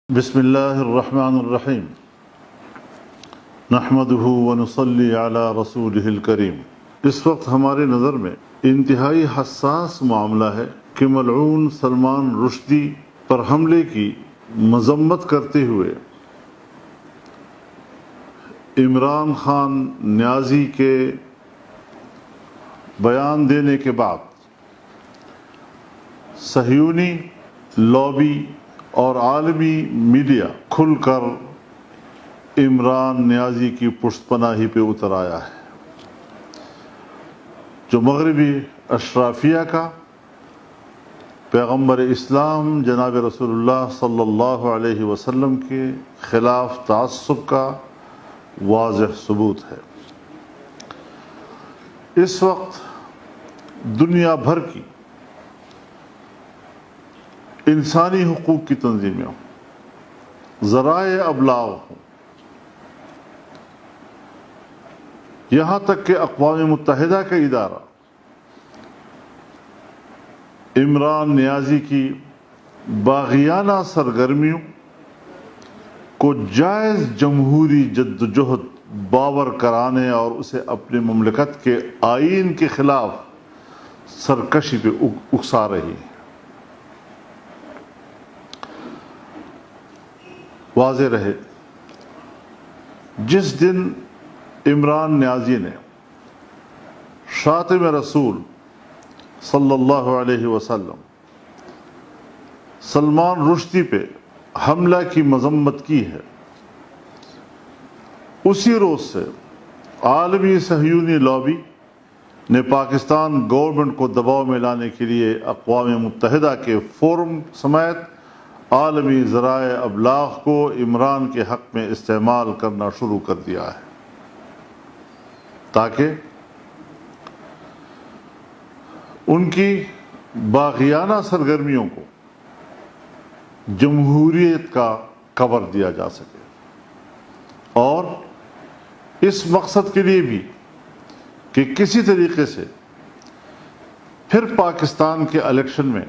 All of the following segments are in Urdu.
بسم اللہ الرحمن الرحیم نحمدہ ونصلی علی رسولہ الکریم۔ اس وقت ہمارے نظر میں انتہائی حساس معاملہ ہے کہ ملعون سلمان رشدی پر حملے کی مذمت کرتے ہوئے عمران خان نیازی کے بیان دینے کے بعد صہیونی لابی اور عالمی میڈیا کھل کر عمران نیازی کی پشت پناہی پہ اتر آیا ہے، جو مغربی اشرافیہ کا پیغمبر اسلام جناب رسول اللہ صلی اللہ علیہ وسلم کے خلاف تعصب کا واضح ثبوت ہے۔ اس وقت دنیا بھر کی انسانی حقوق کی تنظیمیں ہوں، ذرائع ابلاغ ہوں، یہاں تک کہ اقوام متحدہ کا ادارہ عمران نیازی کی باغیانہ سرگرمیوں کو جائز جمہوری جدوجہد باور کرانے اور اسے اپنی مملکت کے آئین کے خلاف سرکشی پہ اکسا رہی ہے۔ واضح رہے، جس دن عمران نیازی نے شاتم رسول صلی اللہ علیہ وسلم سلمان رشدی پہ حملہ کی مذمت کی ہے، اسی روز سے عالمی صہیونی لابی نے پاکستان گورنمنٹ کو دباؤ میں لانے کے لیے اقوام متحدہ کے فورم سمیت عالمی ذرائع ابلاغ کو عمران کے حق میں استعمال کرنا شروع کر دیا ہے، تاکہ ان کی باغیانہ سرگرمیوں کو جمہوریت کا کور دیا جا سکے، اور اس مقصد کے لیے بھی کہ کسی طریقے سے پھر پاکستان کے الیکشن میں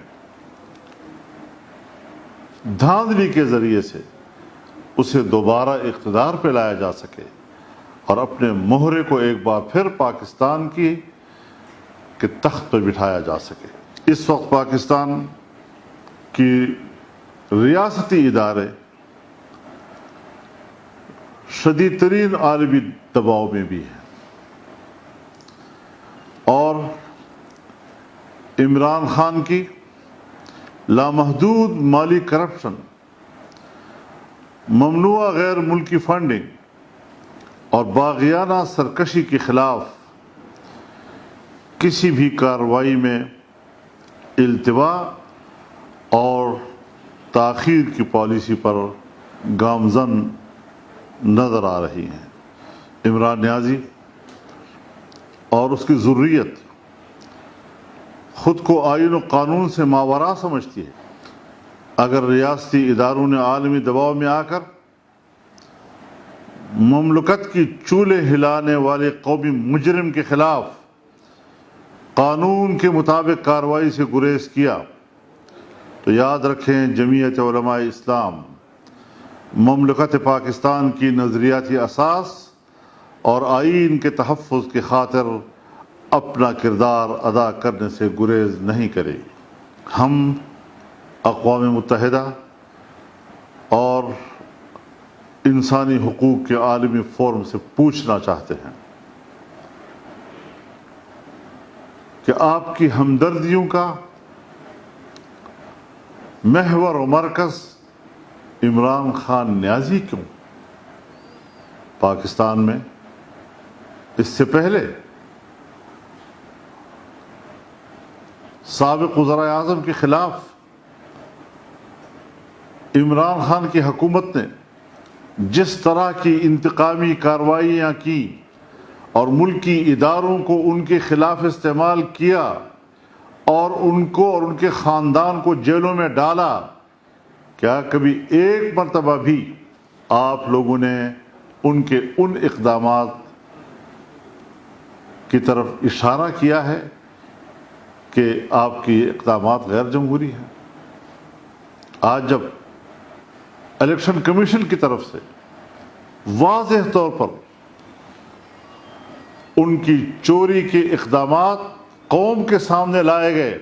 دھاندلی کے ذریعے سے اسے دوبارہ اقتدار پہ لایا جا سکے اور اپنے مہرے کو ایک بار پھر پاکستان کے تخت پہ بٹھایا جا سکے۔ اس وقت پاکستان کی ریاستی ادارے شدید ترین عالمی دباؤ میں بھی ہیں، اور عمران خان کی لامحدود مالی کرپشن، ممنوع غیر ملکی فنڈنگ اور باغیانہ سرکشی کے خلاف کسی بھی کارروائی میں التوا اور تاخیر کی پالیسی پر گامزن نظر آ رہی ہیں۔ عمران نیازی اور اس کی ذریت خود کو آئین و قانون سے ماوراء سمجھتی ہے۔ اگر ریاستی اداروں نے عالمی دباؤ میں آ کر مملکت کی چولے ہلانے والے قومی مجرم کے خلاف قانون کے مطابق کارروائی سے گریز کیا، تو یاد رکھیں جمعیت علماء اسلام مملکت پاکستان کی نظریاتی اساس اور آئین کے تحفظ کی خاطر اپنا کردار ادا کرنے سے گریز نہیں کرے گی۔ ہم اقوام متحدہ اور انسانی حقوق کے عالمی فورم سے پوچھنا چاہتے ہیں کہ آپ کی ہمدردیوں کا محور و مرکز عمران خان نیازی کیوں؟ پاکستان میں اس سے پہلے سابق وزراء اعظم کے خلاف عمران خان کی حکومت نے جس طرح کی انتقامی کارروائیاں کی اور ملکی اداروں کو ان کے خلاف استعمال کیا اور ان کو اور ان کے خاندان کو جیلوں میں ڈالا، کیا کبھی ایک مرتبہ بھی آپ لوگوں نے ان کے ان اقدامات کی طرف اشارہ کیا ہے کہ آپ کی اقدامات غیر جمہوری ہیں؟ آج جب الیکشن کمیشن کی طرف سے واضح طور پر ان کی چوری کے اقدامات قوم کے سامنے لائے گئے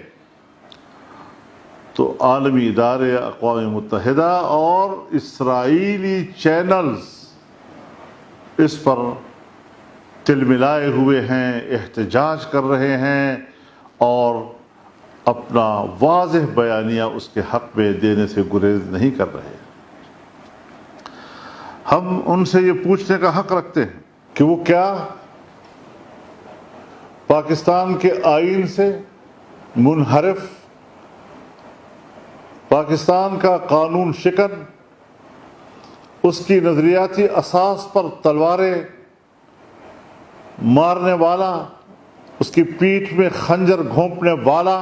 تو عالمی ادارے، اقوام متحدہ اور اسرائیلی چینلز اس پر تلملائے ہوئے ہیں، احتجاج کر رہے ہیں اور اپنا واضح بیانیہ اس کے حق میں دینے سے گریز نہیں کر رہے۔ ہم ان سے یہ پوچھنے کا حق رکھتے ہیں کہ وہ کیا پاکستان کے آئین سے منحرف، پاکستان کا قانون شکن، اس کی نظریاتی اساس پر تلواریں مارنے والا، اس کی پیٹھ میں خنجر گھونپنے والا،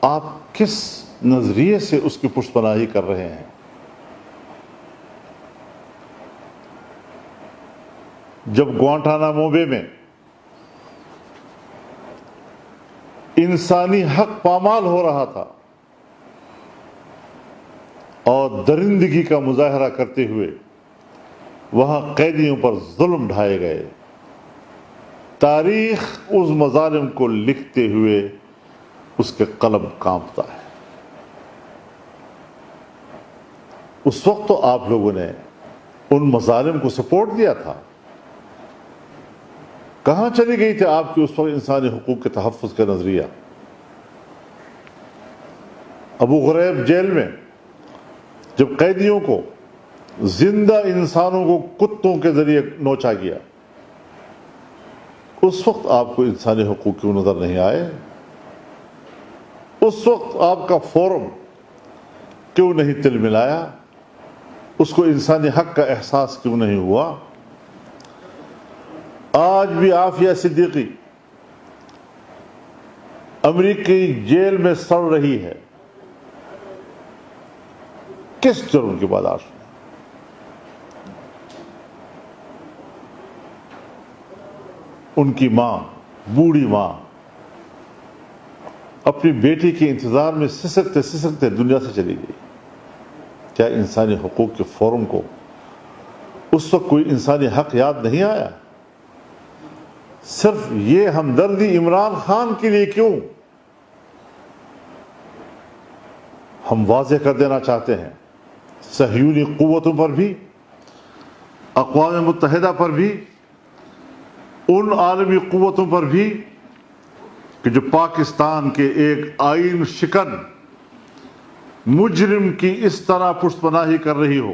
آپ کس نظریے سے اس کی پشت پناہی کر رہے ہیں؟ جب گوانٹانامو بے میں انسانی حق پامال ہو رہا تھا اور درندگی کا مظاہرہ کرتے ہوئے وہاں قیدیوں پر ظلم ڈھائے گئے، تاریخ اس مظالم کو لکھتے ہوئے اس کے قلم کانپتا ہے۔ اس وقت تو آپ لوگوں نے ان مظالم کو سپورٹ دیا تھا، کہاں چلی گئی تھی آپ کی اس وقت انسانی حقوق کے تحفظ کا نظریہ؟ ابو غریب جیل میں جب قیدیوں کو، زندہ انسانوں کو کتوں کے ذریعے نوچا گیا، اس وقت آپ کو انسانی حقوق کیوں نظر نہیں آئے؟ اس وقت آپ کا فورم کیوں نہیں تلملایا؟ اس کو انسانی حق کا احساس کیوں نہیں ہوا؟ آج بھی عافیہ صدیقی امریکی جیل میں سڑ رہی ہے، کس جرم کی برداشت میں؟ ان کی ماں، بوڑھی ماں، اپنی بیٹی کے انتظار میں سسکتے سسکتے دنیا سے چلی گئی۔ کیا انسانی حقوق کے فورم کو اس وقت کوئی انسانی حق یاد نہیں آیا؟ صرف یہ ہمدردی عمران خان کے لیے کیوں؟ ہم واضح کر دینا چاہتے ہیں صہیونی قوتوں پر بھی، اقوام متحدہ پر بھی، ان عالمی قوتوں پر بھی کہ جو پاکستان کے ایک آئین شکن مجرم کی اس طرح پشت پناہی کر رہی ہو۔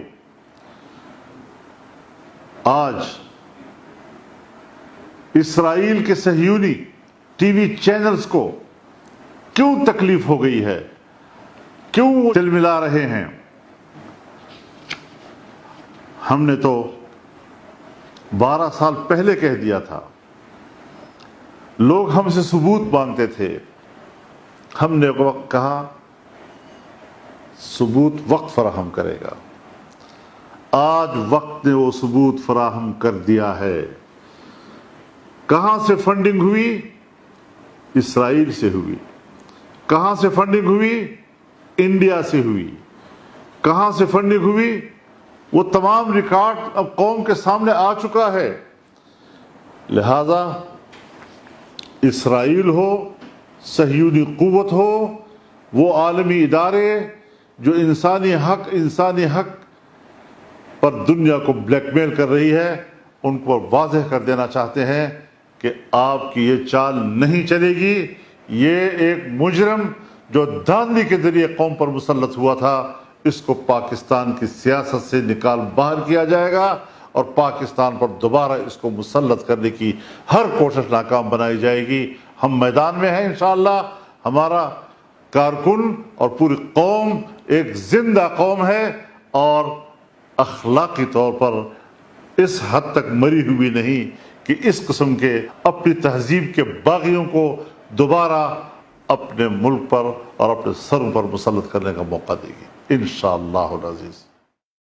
آج اسرائیل کے صہیونی ٹی وی چینلز کو کیوں تکلیف ہو گئی ہے؟ کیوں وہ تلملا رہے ہیں؟ ہم نے تو 12 سال پہلے کہہ دیا تھا، لوگ ہم سے ثبوت مانگتے تھے، ہم نے وقت کہا ثبوت وقت فراہم کرے گا۔ آج وقت نے وہ ثبوت فراہم کر دیا ہے۔ کہاں سے فنڈنگ ہوئی؟ اسرائیل سے ہوئی۔ کہاں سے فنڈنگ ہوئی؟ انڈیا سے ہوئی۔ کہاں سے فنڈنگ ہوئی؟ وہ تمام ریکارڈ اب قوم کے سامنے آ چکا ہے۔ لہذا اسرائیل ہو، صہیونی قوت ہو، وہ عالمی ادارے جو انسانی حق پر دنیا کو بلیک میل کر رہی ہے، ان کو واضح کر دینا چاہتے ہیں کہ آپ کی یہ چال نہیں چلے گی۔ یہ ایک مجرم جو دھاندلی کے ذریعے قوم پر مسلط ہوا تھا، اس کو پاکستان کی سیاست سے نکال باہر کیا جائے گا اور پاکستان پر دوبارہ اس کو مسلط کرنے کی ہر کوشش ناکام بنائی جائے گی۔ ہم میدان میں ہیں انشاءاللہ۔ ہمارا کارکن اور پوری قوم ایک زندہ قوم ہے اور اخلاقی طور پر اس حد تک مری ہوئی نہیں کہ اس قسم کے اپنی تہذیب کے باغیوں کو دوبارہ اپنے ملک پر اور اپنے سروں پر مسلط کرنے کا موقع دے گی انشاءاللہ العزیز۔